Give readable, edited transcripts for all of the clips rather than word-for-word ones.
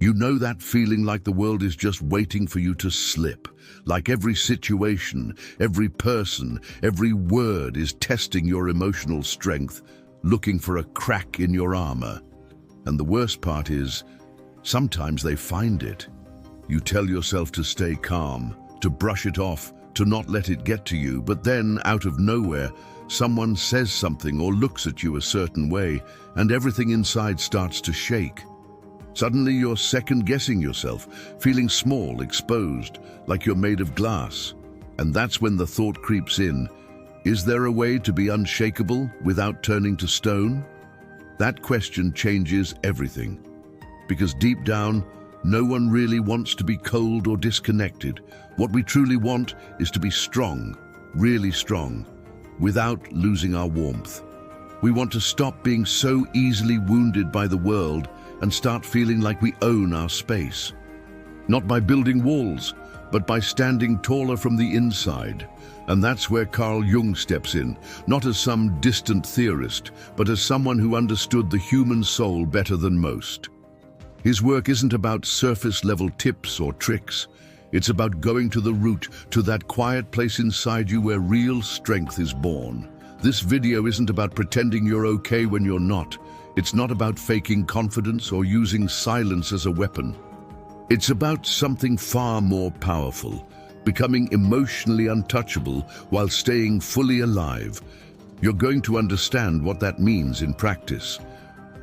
You know that feeling like the world is just waiting for you to slip, like every situation, every person, every word is testing your emotional strength, looking for a crack in your armor. And the worst part is, sometimes they find it. You tell yourself to stay calm, to brush it off, to not let it get to you, but then, out of nowhere, someone says something or looks at you a certain way, and everything inside starts to shake. Suddenly you're second-guessing yourself, feeling small, exposed, like you're made of glass. And that's when the thought creeps in, is there a way to be unshakable without turning to stone? That question changes everything. Because deep down, no one really wants to be cold or disconnected. What we truly want is to be strong, really strong, without losing our warmth. We want to stop being so easily wounded by the world and start feeling like we own our space. Not by building walls, but by standing taller from the inside. And that's where Jung steps in, not as some distant theorist, but as someone who understood the human soul better than most. His work isn't about surface-level tips or tricks. It's about going to the root, to that quiet place inside you where real strength is born. This video isn't about pretending you're okay when you're not. It's not about faking confidence or using silence as a weapon. It's about something far more powerful, becoming emotionally untouchable while staying fully alive. You're going to understand what that means in practice.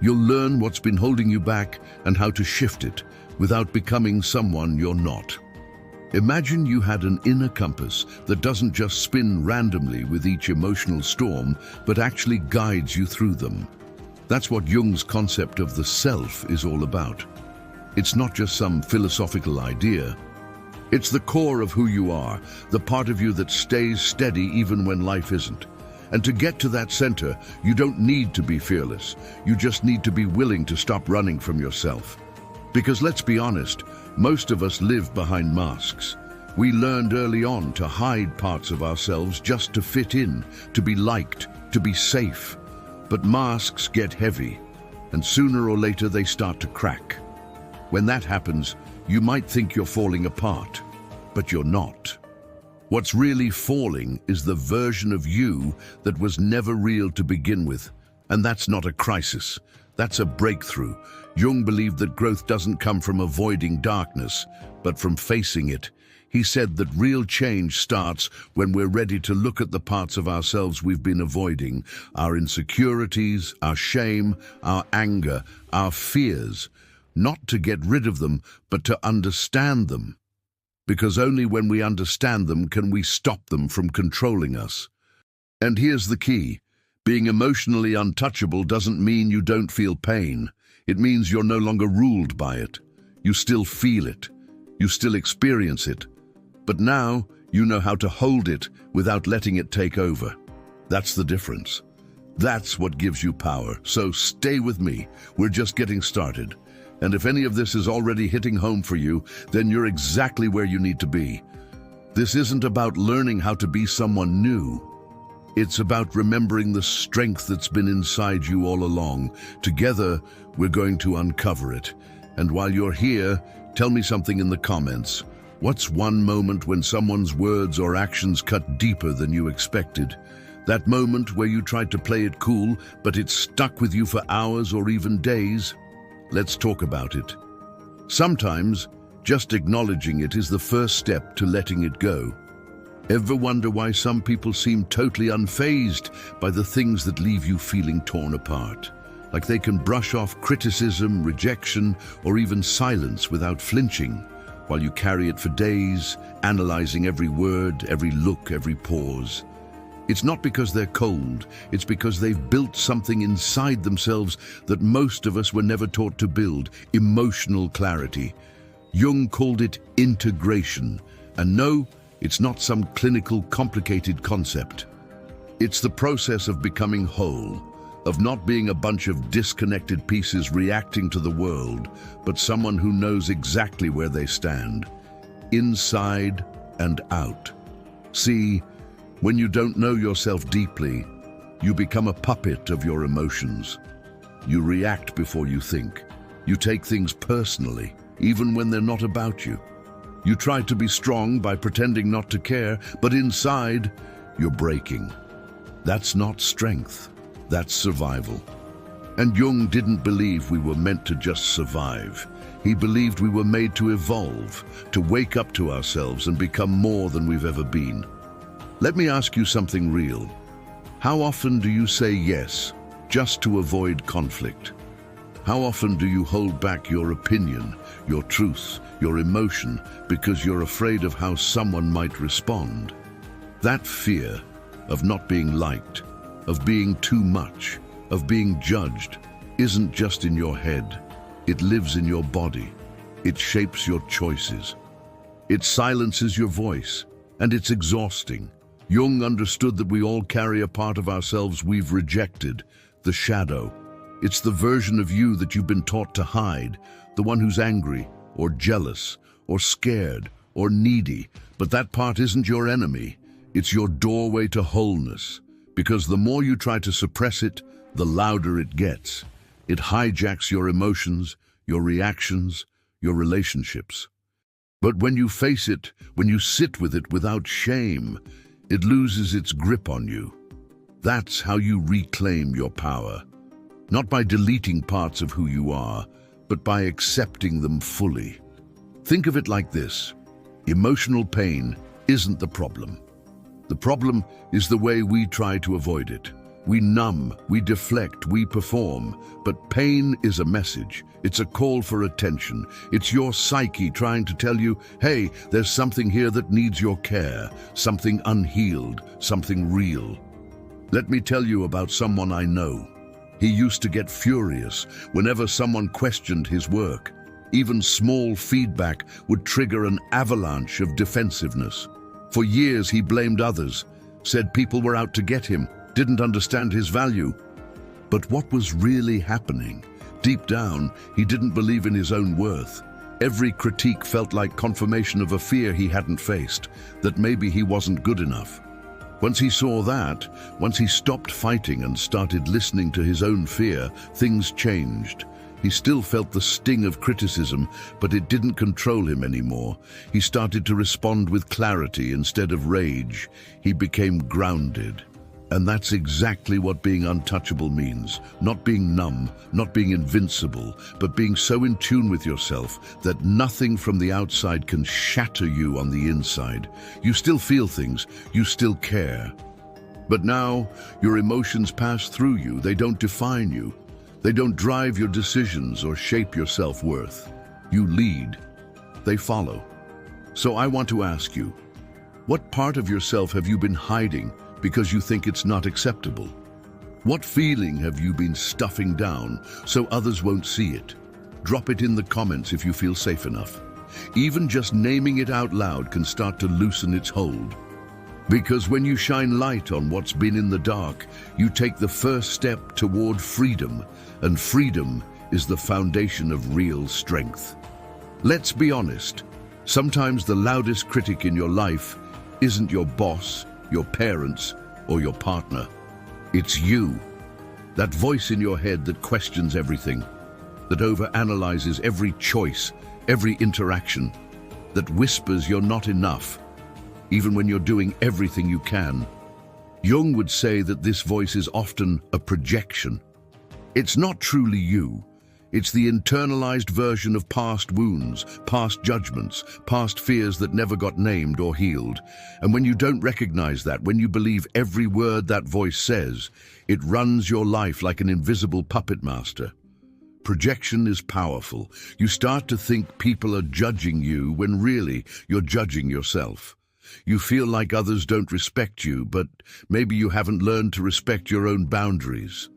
You'll learn what's been holding you back and how to shift it without becoming someone you're not. Imagine you had an inner compass that doesn't just spin randomly with each emotional storm, but actually guides you through them. That's what Jung's concept of the self is all about. It's not just some philosophical idea. It's the core of who you are, the part of you that stays steady even when life isn't. And to get to that center, you don't need to be fearless. You just need to be willing to stop running from yourself. Because let's be honest, most of us live behind masks. We learned early on to hide parts of ourselves just to fit in, to be liked, to be safe. But masks get heavy, and sooner or later they start to crack. When that happens, you might think you're falling apart, but you're not. What's really falling is the version of you that was never real to begin with. And that's not a crisis. That's a breakthrough. Jung believed that growth doesn't come from avoiding darkness, but from facing it. He said that real change starts when we're ready to look at the parts of ourselves we've been avoiding, our insecurities, our shame, our anger, our fears, not to get rid of them, but to understand them. Because only when we understand them can we stop them from controlling us. And here's the key. Being emotionally untouchable doesn't mean you don't feel pain. It means you're no longer ruled by it. You still feel it. You still experience it. But now you know how to hold it without letting it take over. That's the difference. That's what gives you power. So stay with me. We're just getting started. And if any of this is already hitting home for you, then you're exactly where you need to be. This isn't about learning how to be someone new. It's about remembering the strength that's been inside you all along. Together, we're going to uncover it. And while you're here, tell me something in the comments. What's one moment when someone's words or actions cut deeper than you expected? That moment where you tried to play it cool, but it stuck with you for hours or even days? Let's talk about it. Sometimes, just acknowledging it is the first step to letting it go. Ever wonder why some people seem totally unfazed by the things that leave you feeling torn apart? Like they can brush off criticism, rejection, or even silence without flinching, while you carry it for days, analyzing every word, every look, every pause. It's not because they're cold, it's because they've built something inside themselves that most of us were never taught to build: emotional clarity. Jung called it integration. And no, it's not some clinical, complicated concept. It's the process of becoming whole, of not being a bunch of disconnected pieces reacting to the world, but someone who knows exactly where they stand, inside and out. See, when you don't know yourself deeply, you become a puppet of your emotions. You react before you think. You take things personally. even when they're not about you. You try to be strong by pretending not to care, but inside, you're breaking. That's not strength, that's survival. And Jung didn't believe we were meant to just survive. He believed we were made to evolve, to wake up to ourselves and become more than we've ever been. Let me ask you something real. How often do you say yes, just to avoid conflict? How often do you hold back your opinion, your truth, your emotion, because you're afraid of how someone might respond? That fear of not being liked, of being too much, of being judged, isn't just in your head. It lives in your body. It shapes your choices. It silences your voice, and it's exhausting. Jung understood that we all carry a part of ourselves we've rejected, the shadow. It's the version of you that you've been taught to hide, the one who's angry, or jealous, or scared, or needy. But that part isn't your enemy. It's your doorway to wholeness. Because the more you try to suppress it, the louder it gets. It hijacks your emotions, your reactions, your relationships. But when you face it, when you sit with it without shame, it loses its grip on you. That's how you reclaim your power. Not by deleting parts of who you are, but by accepting them fully. Think of it like this. Emotional pain isn't the problem. The problem is the way we try to avoid it. We numb, we deflect, we perform. But pain is a message. It's a call for attention. It's your psyche trying to tell you, hey, there's something here that needs your care, something unhealed, something real. Let me tell you about someone I know. He used to get furious whenever someone questioned his work. Even small feedback would trigger an avalanche of defensiveness. For years he blamed others, said people were out to get him, didn't understand his value. But what was really happening? Deep down, he didn't believe in his own worth. Every critique felt like confirmation of a fear he hadn't faced, that maybe he wasn't good enough. Once he saw that, once he stopped fighting and started listening to his own fear, things changed. He still felt the sting of criticism, but it didn't control him anymore. He started to respond with clarity instead of rage. He became grounded. And that's exactly what being untouchable means. Not being numb, not being invincible, but being so in tune with yourself that nothing from the outside can shatter you on the inside. You still feel things, you still care. But now, your emotions pass through you. They don't define you. They don't drive your decisions or shape your self-worth. You lead. They follow. So I want to ask you, what part of yourself have you been hiding because you think it's not acceptable? What feeling have you been stuffing down so others won't see it? Drop it in the comments if you feel safe enough. Even just naming it out loud can start to loosen its hold. Because when you shine light on what's been in the dark, you take the first step toward freedom, and freedom is the foundation of real strength. Let's be honest, sometimes the loudest critic in your life isn't your boss, your parents, or your partner. It's you. That voice in your head that questions everything, that overanalyzes every choice, every interaction, that whispers you're not enough, even when you're doing everything you can. Jung would say that this voice is often a projection. It's not truly you. It's the internalized version of past wounds, past judgments, past fears that never got named or healed. And when you don't recognize that, when you believe every word that voice says, it runs your life like an invisible puppet master. Projection is powerful. You start to think people are judging you when really you're judging yourself. You feel like others don't respect you, but maybe you haven't learned to respect your own boundaries.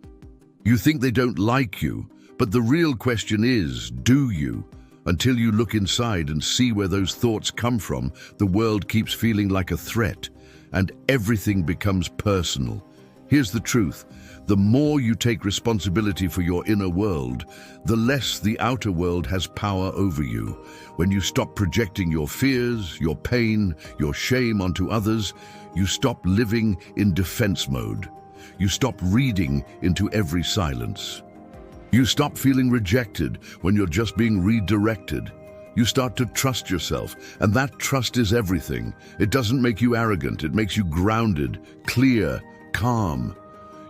You think they don't like you, but the real question is, do you? Until you look inside and see where those thoughts come from, the world keeps feeling like a threat, and everything becomes personal. Here's the truth. The more you take responsibility for your inner world, the less the outer world has power over you. When you stop projecting your fears, your pain, your shame onto others, you stop living in defense mode. You stop reading into every silence. You stop feeling rejected when you're just being redirected. You start to trust yourself, and that trust is everything. It doesn't make you arrogant, it makes you grounded, clear, calm.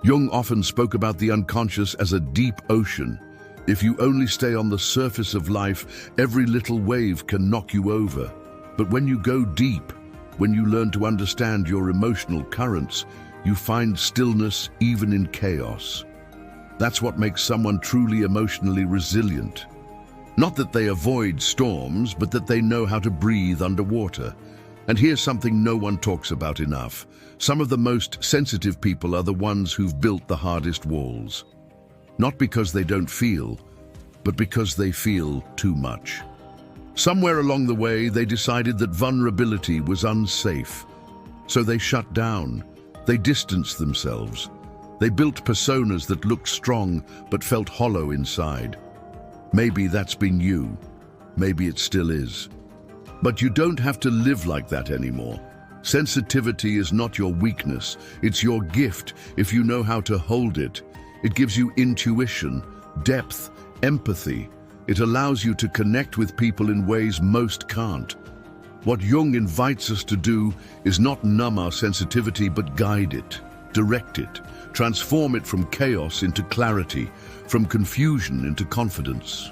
Jung often spoke about the unconscious as a deep ocean. If you only stay on the surface of life, every little wave can knock you over. But when you go deep, when you learn to understand your emotional currents, you find stillness even in chaos. That's what makes someone truly emotionally resilient. Not that they avoid storms, but that they know how to breathe underwater. And here's something no one talks about enough. Some of the most sensitive people are the ones who've built the hardest walls. Not because they don't feel, but because they feel too much. Somewhere along the way, they decided that vulnerability was unsafe. So they shut down. They distanced themselves. They built personas that looked strong but felt hollow inside. Maybe that's been you. Maybe it still is. But you don't have to live like that anymore. Sensitivity is not your weakness. It's your gift if you know how to hold it. It gives you intuition, depth, empathy. It allows you to connect with people in ways most can't. What Jung invites us to do is not numb our sensitivity, but guide it, direct it, transform it from chaos into clarity, from confusion into confidence.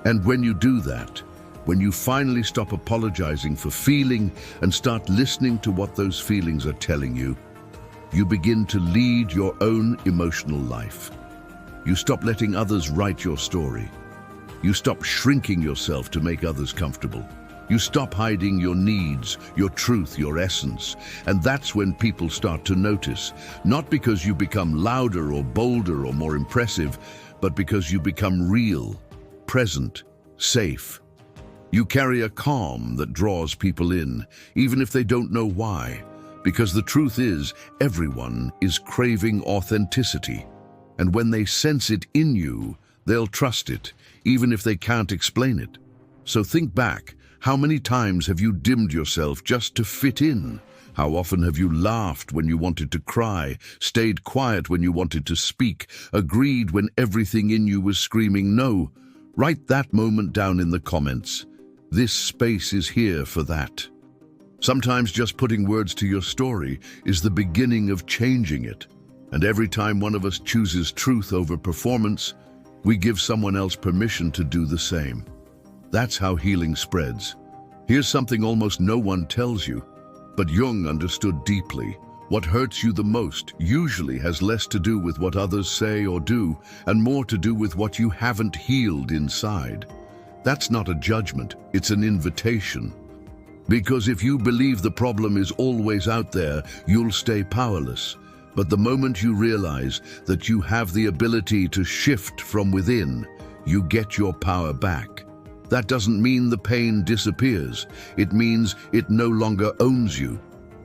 And when you do that, when you finally stop apologizing for feeling and start listening to what those feelings are telling you, you begin to lead your own emotional life. You stop letting others write your story. You stop shrinking yourself to make others comfortable. You stop hiding your needs, your truth, your essence. And that's when people start to notice, not because you become louder or bolder or more impressive, but because you become real, present, safe. You carry a calm that draws people in, even if they don't know why. Because the truth is, everyone is craving authenticity. And when they sense it in you, they'll trust it, even if they can't explain it. So think back. How many times have you dimmed yourself just to fit in? How often have you laughed when you wanted to cry, stayed quiet when you wanted to speak, agreed when everything in you was screaming no? Write that moment down in the comments. This space is here for that. Sometimes just putting words to your story is the beginning of changing it. And every time one of us chooses truth over performance, we give someone else permission to do the same. That's how healing spreads. Here's something almost no one tells you, but Jung understood deeply. What hurts you the most usually has less to do with what others say or do, and more to do with what you haven't healed inside. That's not a judgment, it's an invitation. Because if you believe the problem is always out there, you'll stay powerless. But the moment you realize that you have the ability to shift from within, you get your power back. That doesn't mean the pain disappears. It means it no longer owns you.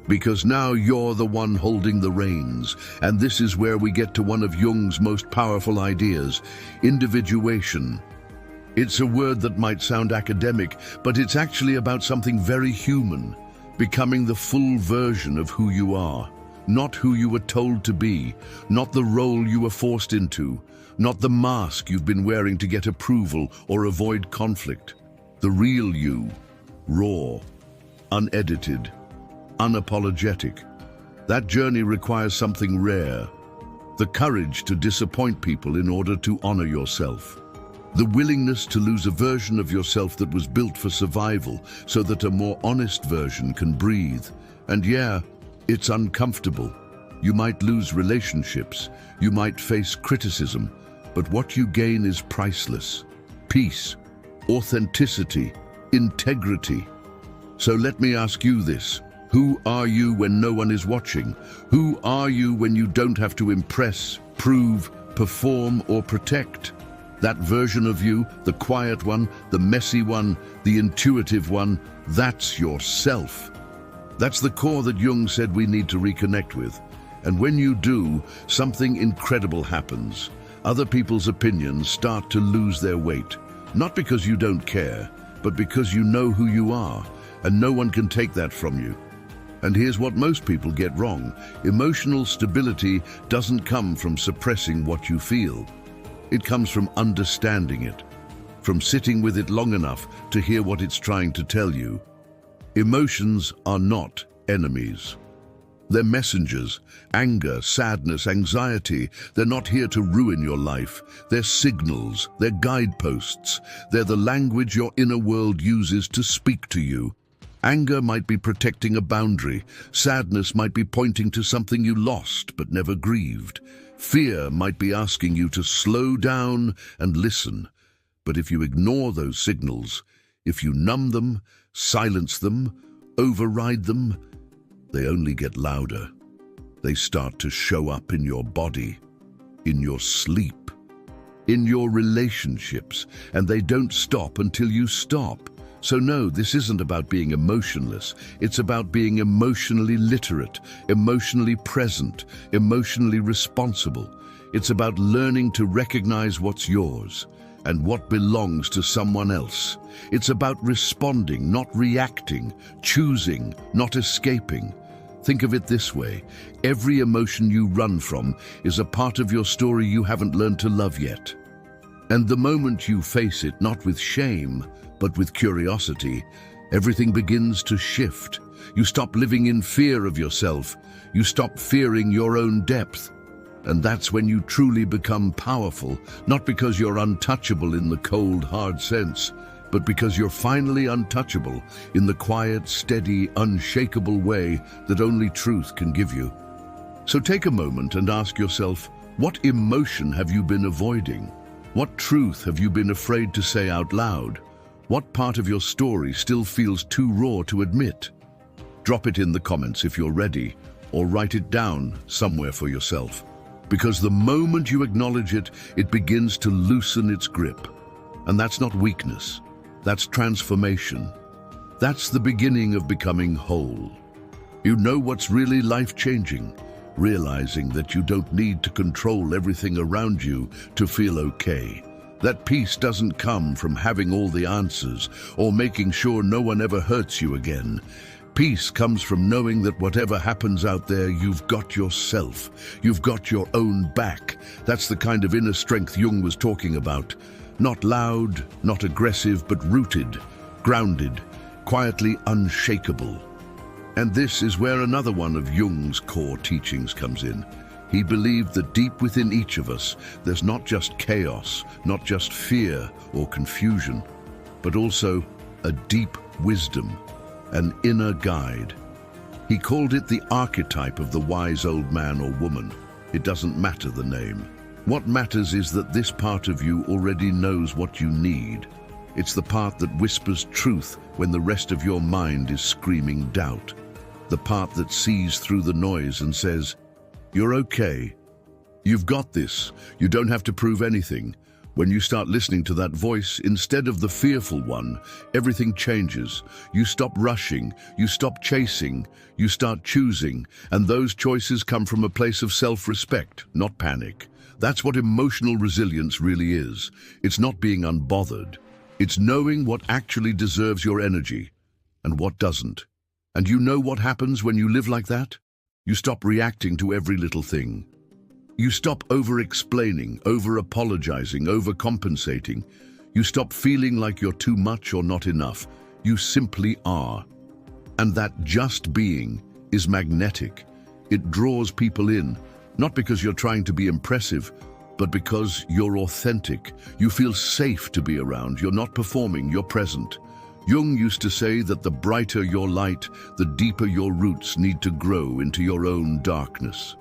Because now you're the one holding the reins. And this is where we get to one of Jung's most powerful ideas, individuation. It's a word that might sound academic, but it's actually about something very human, becoming the full version of who you are. Not who you were told to be, not the role you were forced into, not the mask you've been wearing to get approval or avoid conflict. The real you, raw, unedited, unapologetic. That journey requires something rare, the courage to disappoint people in order to honor yourself. The willingness to lose a version of yourself that was built for survival so that a more honest version can breathe. And yeah, it's uncomfortable. You might lose relationships, you might face criticism, but what you gain is priceless. Peace, authenticity, integrity. So let me ask you this. Who are you when no one is watching? Who are you when you don't have to impress, prove, perform, or protect? That version of you, the quiet one, the messy one, the intuitive one, that's yourself. That's the core that Jung said we need to reconnect with. And when you do, something incredible happens. Other people's opinions start to lose their weight. Not because you don't care, but because you know who you are, and no one can take that from you. And here's what most people get wrong. Emotional stability doesn't come from suppressing what you feel. It comes from understanding it. from sitting with it long enough to hear what it's trying to tell you. Emotions are not enemies. They're messengers. Anger, sadness, anxiety, they're not here to ruin your life. They're signals, they're guideposts. They're the language your inner world uses to speak to you. Anger might be protecting a boundary. Sadness might be pointing to something you lost but never grieved. Fear might be asking you to slow down and listen. But if you ignore those signals, if you numb them, silence them, override them, they only get louder. They start to show up in your body, in your sleep, in your relationships, and they don't stop until you stop. So no, this isn't about being emotionless. It's about being emotionally literate, emotionally present, emotionally responsible. It's about learning to recognize what's yours and what belongs to someone else. It's about responding, not reacting, choosing, not escaping. Think of it this way: every emotion you run from is a part of your story you haven't learned to love yet. And the moment you face it, not with shame, but with curiosity, everything begins to shift. You stop living in fear of yourself. You stop fearing your own depth. And that's when you truly become powerful, not because you're untouchable in the cold, hard sense, but because you're finally untouchable in the quiet, steady, unshakable way that only truth can give you. So take a moment and ask yourself, what emotion have you been avoiding? What truth have you been afraid to say out loud? What part of your story still feels too raw to admit? Drop it in the comments if you're ready, or write it down somewhere for yourself. Because the moment you acknowledge it, it begins to loosen its grip. And that's not weakness. That's transformation. That's the beginning of becoming whole. You know what's really life-changing? Realizing that you don't need to control everything around you to feel okay. That peace doesn't come from having all the answers or making sure no one ever hurts you again. Peace comes from knowing that whatever happens out there, you've got yourself. You've got your own back. That's the kind of inner strength Jung was talking about. Not loud, not aggressive, but rooted, grounded, quietly unshakable. And this is where another one of Jung's core teachings comes in. He believed that deep within each of us, there's not just chaos, not just fear or confusion, but also a deep wisdom, an inner guide. He called it the archetype of the wise old man or woman. It doesn't matter the name. What matters is that this part of you already knows what you need. It's the part that whispers truth when the rest of your mind is screaming doubt. The part that sees through the noise and says, "You're okay. You've got this. You don't have to prove anything." When you start listening to that voice, instead of the fearful one, everything changes. You stop rushing, you stop chasing, you start choosing, and those choices come from a place of self-respect, not panic. That's what emotional resilience really is. It's not being unbothered. It's knowing what actually deserves your energy and what doesn't. And you know what happens when you live like that? You stop reacting to every little thing. You stop over-explaining, over-apologizing, over-compensating. You stop feeling like you're too much or not enough. You simply are. And that just being is magnetic. It draws people in, not because you're trying to be impressive, but because you're authentic. You feel safe to be around. You're not performing, you're present. Jung used to say that the brighter your light, the deeper your roots need to grow into your own darkness.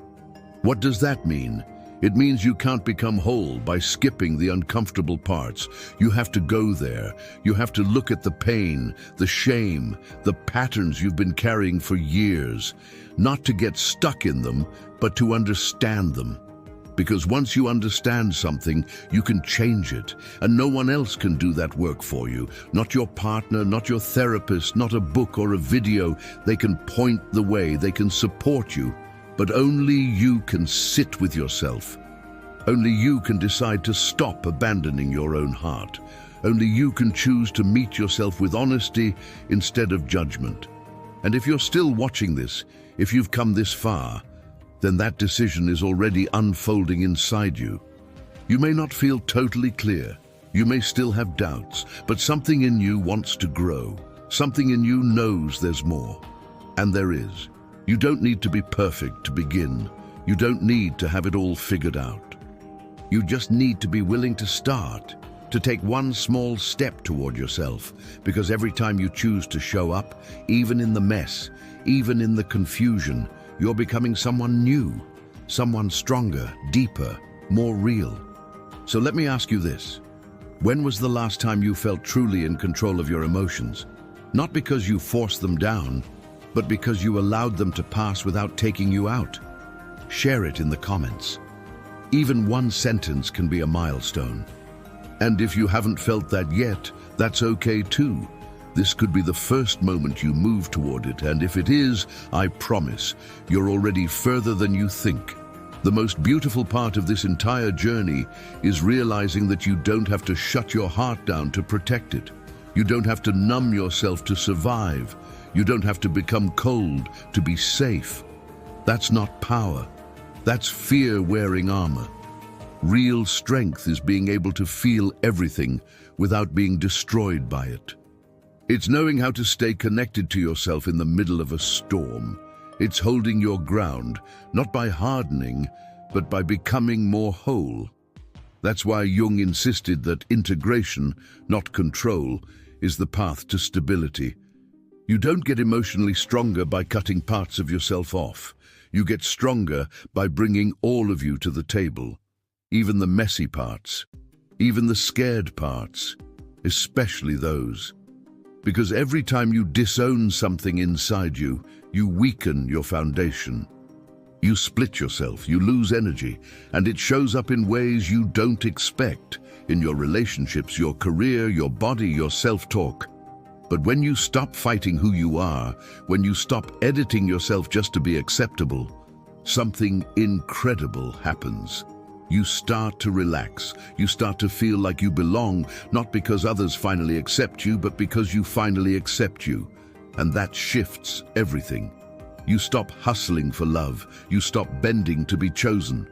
What does that mean? It means you can't become whole by skipping the uncomfortable parts. You have to go there. You have to look at the pain, the shame, the patterns you've been carrying for years. Not to get stuck in them, but to understand them. Because once you understand something, you can change it. And no one else can do that work for you. Not your partner, not your therapist, not a book or a video. They can point the way, they can support you. But only you can sit with yourself. Only you can decide to stop abandoning your own heart. Only you can choose to meet yourself with honesty instead of judgment. And if you're still watching this, if you've come this far, then that decision is already unfolding inside you. You may not feel totally clear. You may still have doubts, but something in you wants to grow. Something in you knows there's more. And there is. You don't need to be perfect to begin. You don't need to have it all figured out. You just need to be willing to start, to take one small step toward yourself, because every time you choose to show up, even in the mess, even in the confusion, you're becoming someone new, someone stronger, deeper, more real. So let me ask you this. When was the last time you felt truly in control of your emotions? Not because you forced them down, but because you allowed them to pass without taking you out. Share it in the comments. Even one sentence can be a milestone. And if you haven't felt that yet, that's okay too. This could be the first moment you move toward it, and if it is, I promise, you're already further than you think. The most beautiful part of this entire journey is realizing that you don't have to shut your heart down to protect it. You don't have to numb yourself to survive. You don't have to become cold to be safe. That's not power. That's fear wearing armor. Real strength is being able to feel everything without being destroyed by it. It's knowing how to stay connected to yourself in the middle of a storm. It's holding your ground, not by hardening, but by becoming more whole. That's why Jung insisted that integration, not control, is the path to stability. You don't get emotionally stronger by cutting parts of yourself off. You get stronger by bringing all of you to the table. Even the messy parts, even the scared parts, especially those. Because every time you disown something inside you, you weaken your foundation. You split yourself, you lose energy, and it shows up in ways you don't expect, in your relationships, your career, your body, your self-talk. But when you stop fighting who you are, when you stop editing yourself just to be acceptable, something incredible happens. You start to relax. You start to feel like you belong, not because others finally accept you, but because you finally accept you. And that shifts everything. You stop hustling for love. You stop bending to be chosen.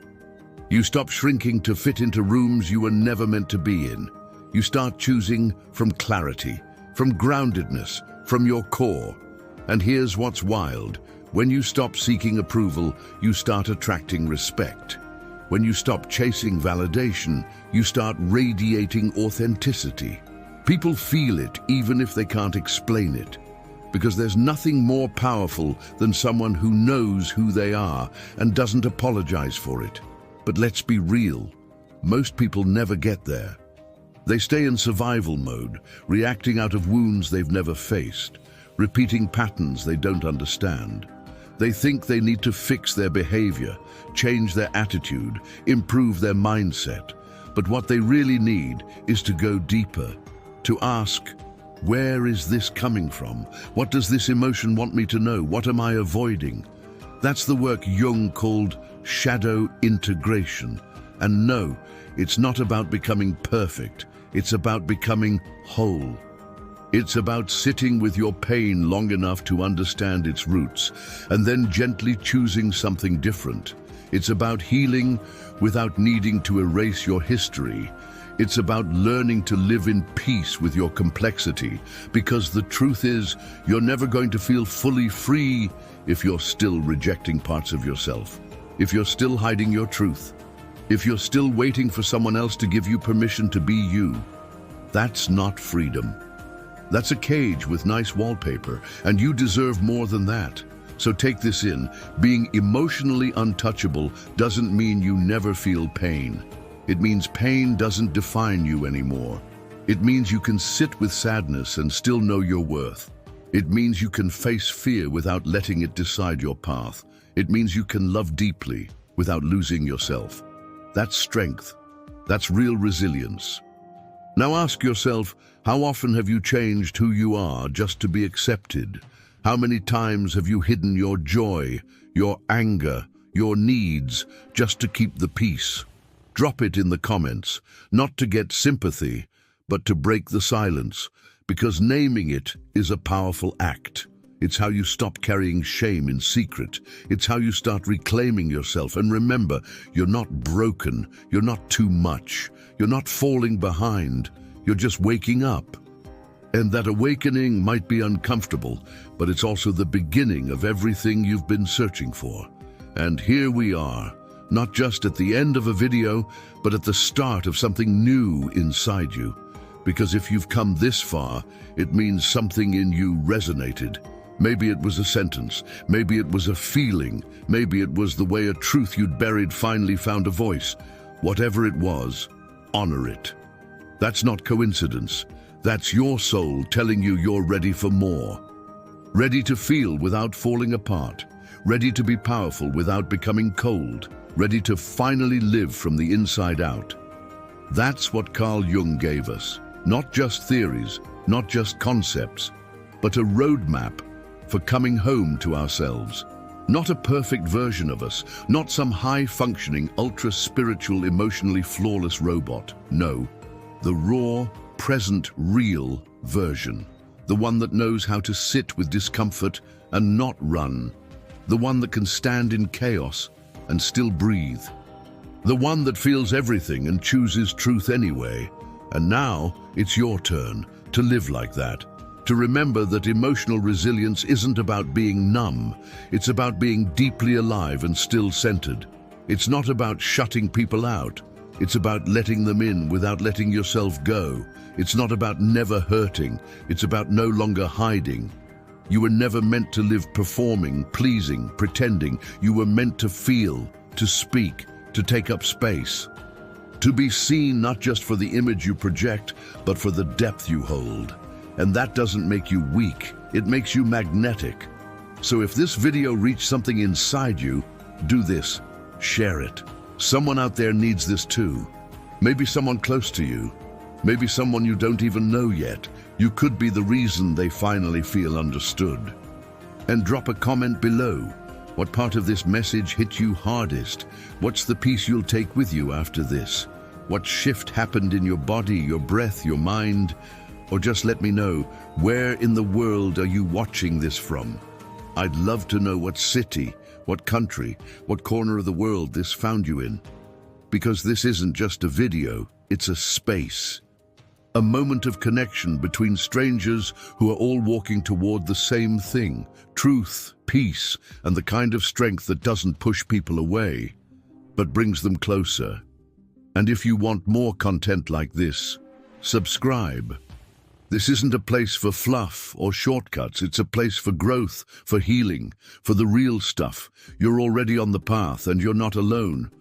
You stop shrinking to fit into rooms you were never meant to be in. You start choosing from clarity, from groundedness, from your core. And here's what's wild. When you stop seeking approval, you start attracting respect. When you stop chasing validation, you start radiating authenticity. People feel it even if they can't explain it. Because there's nothing more powerful than someone who knows who they are and doesn't apologize for it. But let's be real. Most people never get there. They stay in survival mode, reacting out of wounds they've never faced, repeating patterns they don't understand. They think they need to fix their behavior, change their attitude, improve their mindset. But what they really need is to go deeper, to ask, where is this coming from? What does this emotion want me to know? What am I avoiding? That's the work Jung called shadow integration. And no, it's not about becoming perfect. It's about becoming whole. It's about sitting with your pain long enough to understand its roots, and then gently choosing something different. It's about healing without needing to erase your history. It's about learning to live in peace with your complexity, because the truth is, you're never going to feel fully free if you're still rejecting parts of yourself, if you're still hiding your truth, if you're still waiting for someone else to give you permission to be you. That's not freedom. That's a cage with nice wallpaper, and you deserve more than that. So take this in. Being emotionally untouchable doesn't mean you never feel pain. It means pain doesn't define you anymore. It means you can sit with sadness and still know your worth. It means you can face fear without letting it decide your path. It means you can love deeply without losing yourself. That's strength. That's real resilience. Now ask yourself, how often have you changed who you are just to be accepted? How many times have you hidden your joy, your anger, your needs, just to keep the peace? Drop it in the comments, not to get sympathy, but to break the silence, because naming it is a powerful act. It's how you stop carrying shame in secret. It's how you start reclaiming yourself. And remember, you're not broken. You're not too much. You're not falling behind. You're just waking up. And that awakening might be uncomfortable, but it's also the beginning of everything you've been searching for. And here we are, not just at the end of a video, but at the start of something new inside you. Because if you've come this far, it means something in you resonated. Maybe it was a sentence, maybe it was a feeling, maybe it was the way a truth you'd buried finally found a voice. Whatever it was, honor it. That's not coincidence. That's your soul telling you you're ready for more. Ready to feel without falling apart. Ready to be powerful without becoming cold. Ready to finally live from the inside out. That's what Carl Jung gave us. Not just theories, not just concepts, but a roadmap for coming home to ourselves. Not a perfect version of us, not some high-functioning, ultra-spiritual, emotionally flawless robot. No, the raw, present, real version. The one that knows how to sit with discomfort and not run. The one that can stand in chaos and still breathe. The one that feels everything and chooses truth anyway. And now it's your turn to live like that. To remember that emotional resilience isn't about being numb. It's about being deeply alive and still centered. It's not about shutting people out. It's about letting them in without letting yourself go. It's not about never hurting. It's about no longer hiding. You were never meant to live performing, pleasing, pretending. You were meant to feel, to speak, to take up space. To be seen not just for the image you project, but for the depth you hold. And that doesn't make you weak. It makes you magnetic. So if this video reached something inside you, do this. Share it. Someone out there needs this too. Maybe someone close to you. Maybe someone you don't even know yet. You could be the reason they finally feel understood. And drop a comment below. What part of this message hit you hardest? What's the piece you'll take with you after this? What shift happened in your body, your breath, your mind? Or just let me know, where in the world are you watching this from? I'd love to know what city, what country, what corner of the world this found you in. Because this isn't just a video, it's a space. A moment of connection between strangers who are all walking toward the same thing, truth, peace, and the kind of strength that doesn't push people away, but brings them closer. And if you want more content like this, subscribe. This isn't a place for fluff or shortcuts. It's a place for growth, for healing, for the real stuff. You're already on the path and you're not alone.